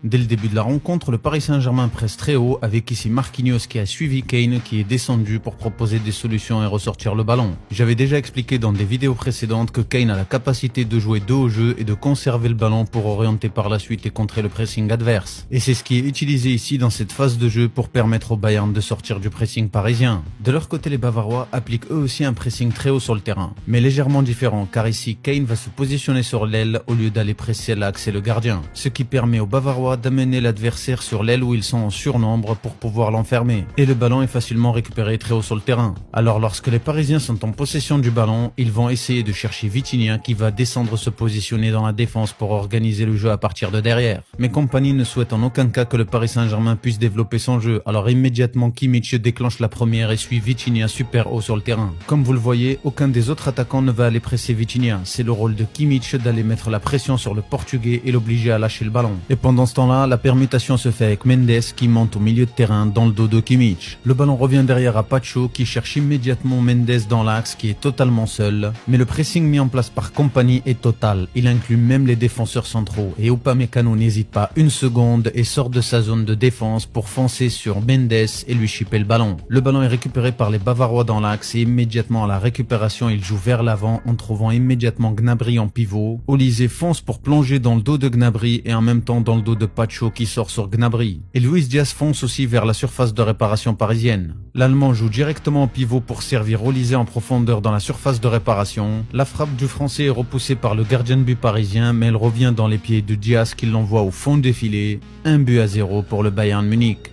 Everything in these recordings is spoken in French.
Dès le début de la rencontre, le Paris Saint-Germain presse très haut avec ici Marquinhos qui a suivi Kane qui est descendu pour proposer des solutions et ressortir le ballon. J'avais déjà expliqué dans des vidéos précédentes que Kane a la capacité de jouer dos au jeu et de conserver le ballon pour orienter par la suite et contrer le pressing adverse. Et c'est ce qui est utilisé ici dans cette phase de jeu pour permettre au Bayern de sortir du pressing parisien. De leur côté, les Bavarois appliquent eux aussi un pressing très haut sur le terrain, mais légèrement différent car ici Kane va se positionner sur l'aile au lieu d'aller presser l'axe et le gardien, ce qui permet aux Bavarois d'amener l'adversaire sur l'aile où ils sont en surnombre pour pouvoir l'enfermer. Et le ballon est facilement récupéré très haut sur le terrain. Alors lorsque les Parisiens sont en possession du ballon, ils vont essayer de chercher Vitinha qui va descendre se positionner dans la défense pour organiser le jeu à partir de derrière. Mais Kompany ne souhaite en aucun cas que le Paris Saint-Germain puisse développer son jeu, alors immédiatement Kimmich déclenche la première et suit Vitinha super haut sur le terrain. Comme vous le voyez, aucun des autres attaquants ne va aller presser Vitinha. C'est le rôle de Kimmich d'aller mettre la pression sur le Portugais et l'obliger à lâcher le ballon. Et pendant ce temps-là, la permutation se fait avec Mendes qui monte au milieu de terrain dans le dos de Kimmich. Le ballon revient derrière à Pacho qui cherche immédiatement Mendes dans l'axe qui est totalement seul. Mais le pressing mis en place par Kompany est total. Il inclut même les défenseurs centraux et Upamecano n'hésite pas une seconde et sort de sa zone de défense pour foncer sur Mendes et lui chipper le ballon. Le ballon est récupéré par les Bavarois dans l'axe et immédiatement à la récupération, il joue vers l'avant en trouvant immédiatement Gnabry en pivot. Olise fonce pour plonger dans le dos de Gnabry et en même temps dans le dos de Pacho qui sort sur Gnabry. Et Luis Diaz fonce aussi vers la surface de réparation parisienne. L'Allemand joue directement en pivot pour servir Olise en profondeur dans la surface de réparation. La frappe du Français est repoussée par le gardien de but parisien, mais elle revient dans les pieds de Diaz qui l'envoie au fond des filets. 1-0 pour le Bayern Munich.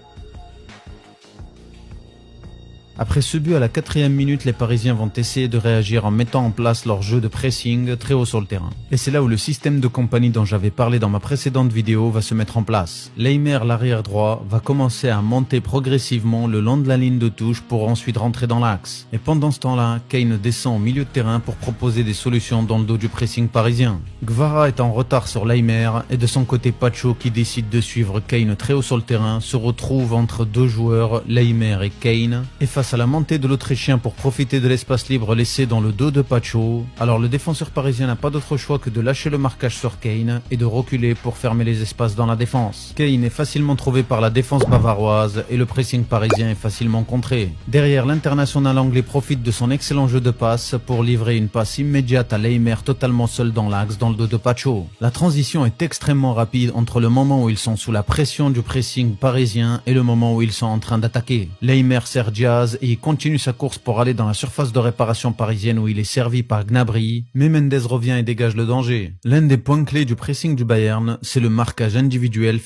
Après ce but à la 4e minute, les Parisiens vont essayer de réagir en mettant en place leur jeu de pressing très haut sur le terrain. Et c'est là où le système de Kompany dont j'avais parlé dans ma précédente vidéo va se mettre en place. Laimer, l'arrière droit, va commencer à monter progressivement le long de la ligne de touche pour ensuite rentrer dans l'axe. Et pendant ce temps-là, Kane descend au milieu de terrain pour proposer des solutions dans le dos du pressing parisien. Gvara est en retard sur Laimer et de son côté Pacho qui décide de suivre Kane très haut sur le terrain se retrouve entre deux joueurs, Laimer et Kane, et face à la montée de l'Autrichien pour profiter de l'espace libre laissé dans le dos de Pacho. Alors le défenseur parisien n'a pas d'autre choix que de lâcher le marquage sur Kane et de reculer pour fermer les espaces dans la défense. Kane est facilement trouvé par la défense bavaroise et le pressing parisien est facilement contré. Derrière, l'international anglais profite de son excellent jeu de passe pour livrer une passe immédiate à Laimer totalement seul dans l'axe dans le dos de Pacho. La transition est extrêmement rapide entre le moment où ils sont sous la pression du pressing parisien et le moment où ils sont en train d'attaquer. Laimer sert Diaz et il continue sa course pour aller dans la surface de réparation parisienne où il est servi par Gnabry, mais Mendes revient et dégage le danger. L'un des points clés du pressing du Bayern, c'est le marquage individuel